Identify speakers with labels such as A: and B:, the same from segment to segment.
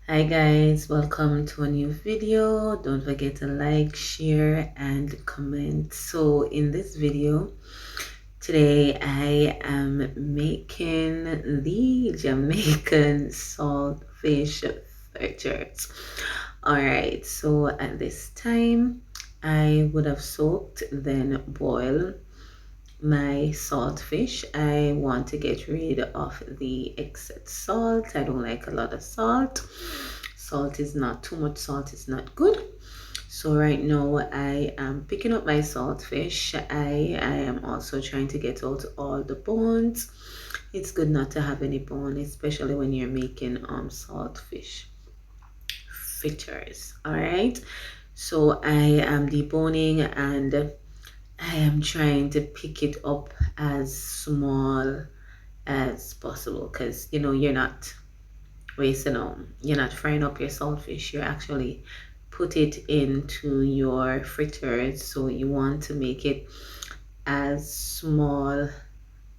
A: Hi guys, welcome to a new video. Don't forget to like, share and comment. So in this video today I am making the Jamaican saltfish fritters. Alright, so at this time I would have soaked then boiled my saltfish. I want to get rid of the excess salt. I don't like a lot of salt. Salt is not too much, salt is not good. So right now I am picking up my saltfish. I am also trying to get out all the bones. It's good not to have any bone, especially when you're making saltfish fritters. All right, so I am deboning and I am trying to pick it up as small as possible because you're not wasting you're not frying up your saltfish. You actually put it into your fritters, so you want to make it as small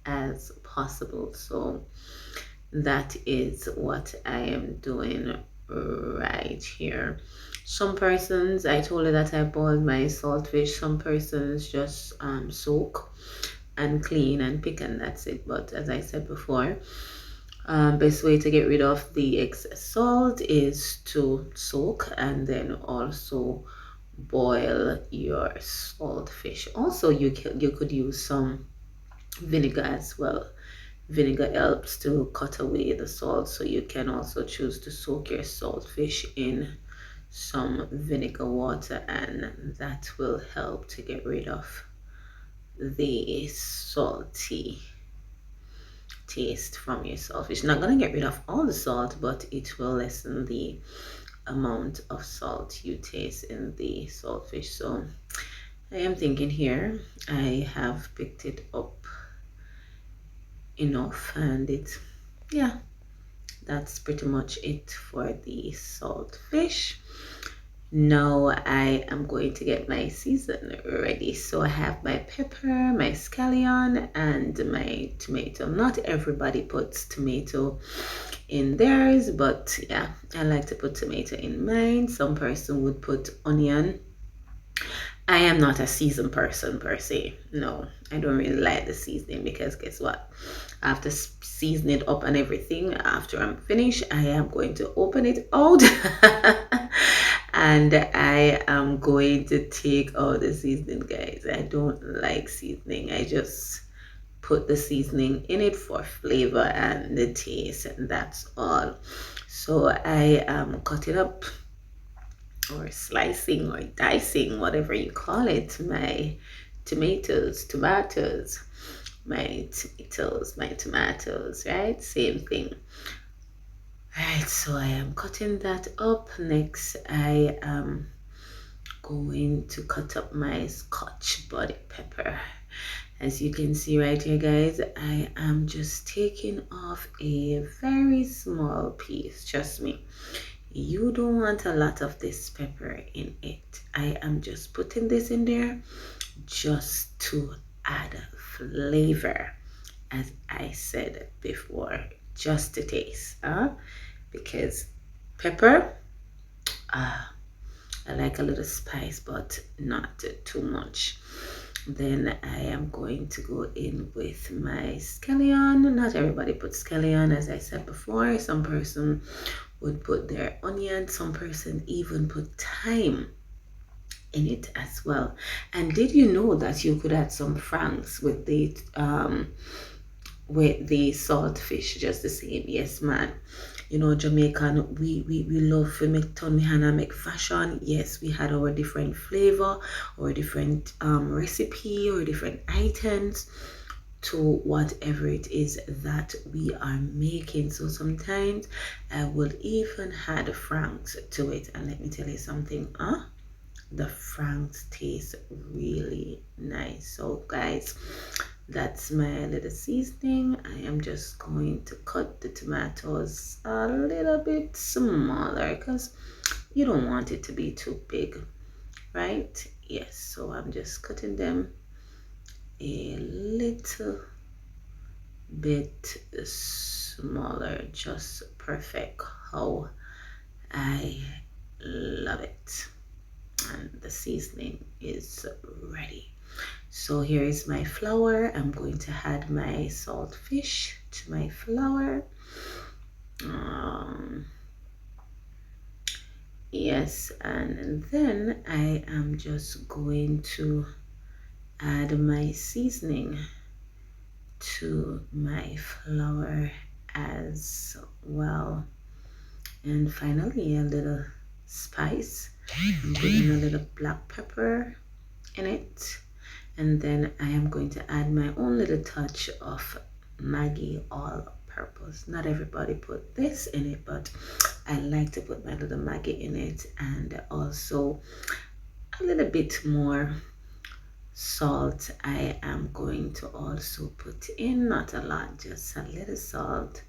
A: as possible. So that is what I am doing right here. Some persons, I told you that I boiled my saltfish. Some persons just soak and clean and pick and that's it. But as I said before, best way to get rid of the excess salt is to soak and then also boil your saltfish. Also, you could use some vinegar as well. Vinegar helps to cut away the salt, so you can also choose to soak your saltfish in some vinegar water, and that will help to get rid of the salty taste from your saltfish. Not gonna get rid of all the salt, but it will lessen the amount of salt you taste in the saltfish. So I am thinking here I have picked it up enough, and yeah, that's pretty much it for the saltfish. Now I am going to get my season ready. So I have my pepper, my scallion, and my tomato. Not everybody puts tomato in theirs, but yeah, I like to put tomato in mine. Some person would put onion. I am not a seasoned person per se. No, I don't really like the seasoning because guess what? After season it up and everything, after I'm finished, I am going to open it out and I am going to take out the seasoning, guys. I don't like seasoning. I just put the seasoning in it for flavor and the taste, and that's all. So I am cutting up or slicing or dicing, whatever you call it, my tomatoes, right? Same thing. Right, so I am cutting that up. Next, I am going to cut up my scotch bonnet pepper. As you can see right here, guys, I am just taking off a very small piece. Trust me, you don't want a lot of this pepper in it. I am just putting this in there just to add flavor, as I said before, just to taste, because pepper, I like a little spice, but not too much. Then I am going to go in with my scallion. Not everybody puts scallion, as I said before. Some person would put their onion. Some person even put thyme in it as well. And did you know that you could add some franks with the saltfish just the same? Yes, man. Jamaican, we love to make ton, we had make fashion. Yes, we had our different flavor or different recipe or different items to whatever it is that we are making. So sometimes I will even add franks to it, and let me tell you something, the franks taste really nice. So guys, that's my little seasoning. I am just going to cut the tomatoes a little bit smaller because you don't want it to be too big, right? Yes, so I'm just cutting them a little bit smaller, just perfect how I love it. And the seasoning is ready. So here is my flour. I'm going to add my saltfish to my flour. Yes, and then I am just going to add my seasoning to my flour as well. And finally, a little spice. I'm putting a little black pepper in it. And then I am going to add my own little touch of Maggi all-purpose. Not everybody put this in it, but I like to put my little Maggi in it, and also a little bit more salt. I am going to also put in, not a lot, just a little salt,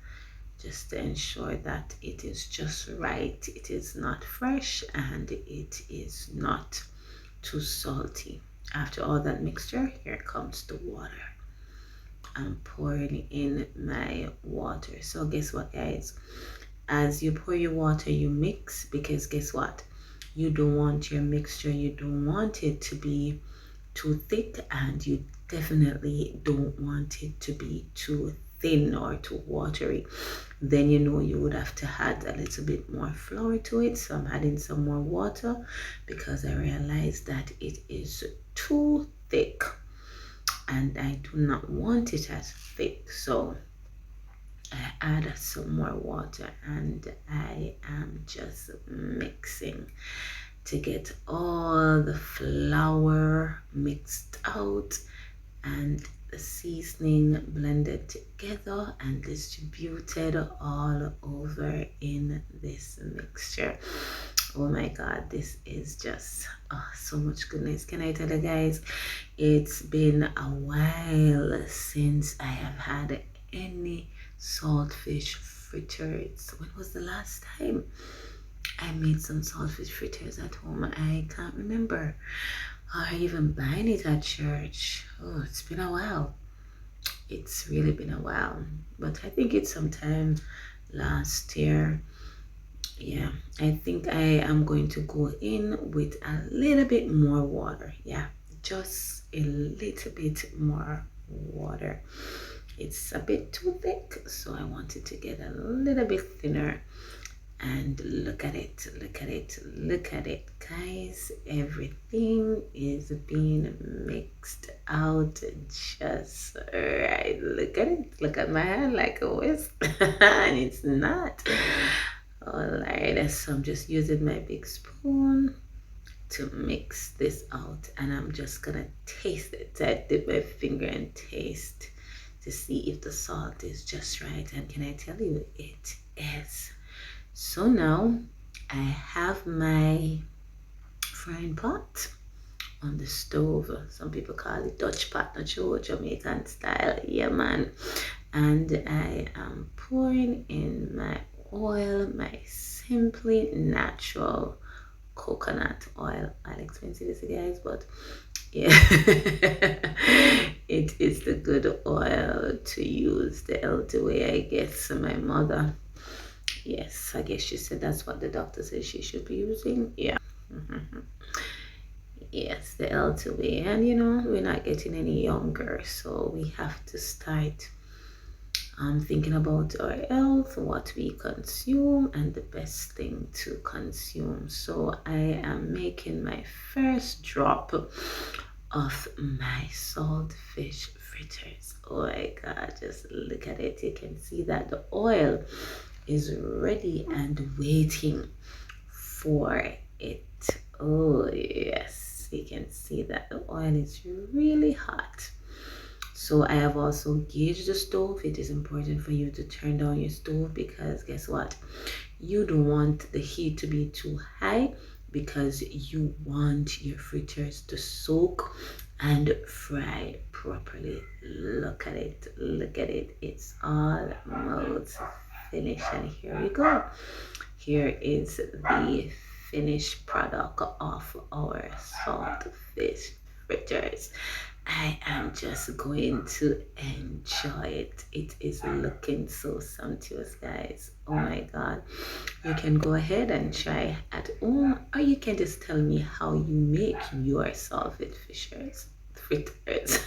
A: just to ensure that it is just right. It is not fresh and it is not too salty. After all that mixture, here comes the water. I'm pouring in my water. So guess what, guys? As you pour your water, you mix, because guess what? You don't want your mixture, you don't want it to be too thick, and you definitely don't want it to be too thin or too watery. Then you know you would have to add a little bit more flour to it. So I'm adding some more water because I realized that it is too thick and I do not want it as thick. So I add some more water and I am just mixing to get all the flour mixed out and the seasoning blended together and distributed all over in this mixture. Oh my god, this is just so much goodness. Can I tell you guys, it's been a while since I have had any saltfish fritters. When was the last time I made some saltfish fritters at home? I can't remember. Or even buying it at church. Oh, it's been a while. It's really been a while. But I think it's sometime last year. Yeah, I think I am going to go in with a little bit more water. Yeah, just a little bit more water. It's a bit too thick, so I wanted to get a little bit thinner. And look at it, look at it, look at it, guys. Everything is being mixed out just right. Look at it, look at my hand like a wisp. And it's not. All right, so I'm just using my big spoon to mix this out, and I'm just gonna taste it. I dip my finger and taste to see if the salt is just right. And can I tell you, it is. So now I have my frying pot on the stove. Some people call it Dutch pot, not sure, Jamaican style. Yeah, man. And I am pouring in my oil, my simply natural coconut oil. I'll explain to this, guys, but yeah, it is the good oil to use, the healthy way, I guess. My mother, yes, I guess she said that's what the doctor said she should be using. Yeah. Yes, the healthy way. And you know, we're not getting any younger, so we have to start thinking about our health, what we consume, and the best thing to consume. So I am making my first drop of my saltfish fritters. Oh my god, just look at it. You can see that the oil is ready and waiting for it. Oh yes, you can see that the oil is really hot. So I have also gauged the stove. It is important for you to turn down your stove, because guess what? You don't want the heat to be too high, because you want your fritters to soak and fry properly. Look at it, look at it. It's almost finished, and here we go. Here is the finished product of our saltfish fritters. I am just going to enjoy it. It is looking so sumptuous, guys. Oh my god. You can go ahead and try at home, or you can just tell me how you make your saltfish fritters.